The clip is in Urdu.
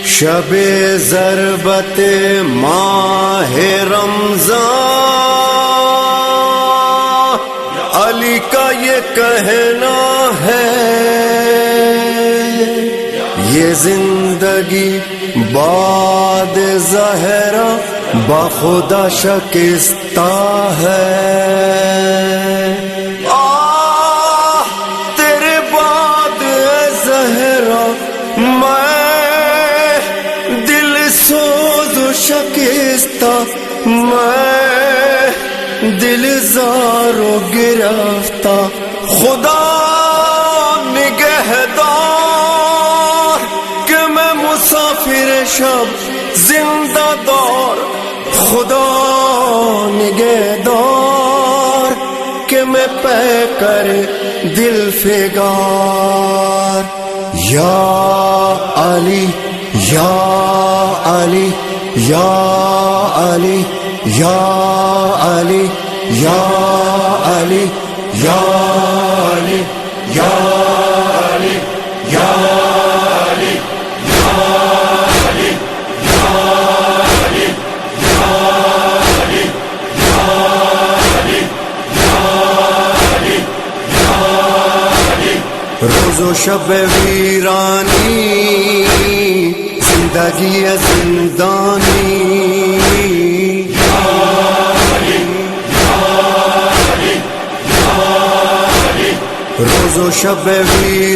شب ضربت ماہ رمضان علی کا یہ کہنا ہے، یہ زندگی بعد زہرا بخدا شکستہ ہے۔ تیرے بعد اے زہرا میں دل سوز و شکستہ، میں دل زار و گرفتہ، خدا نگہدار کہ میں مسافر شب زندہ دار، خدا نگہدار کہ میں پے کر دل فگار۔ یا علی یا علی یا علی یا علی یا علی یا علی یا علی یا علی یا علی یا علی یا علی یا علی یا علی یا علی۔ روز و شب ویرانی زندگی زندانی، روز و شب ویرانی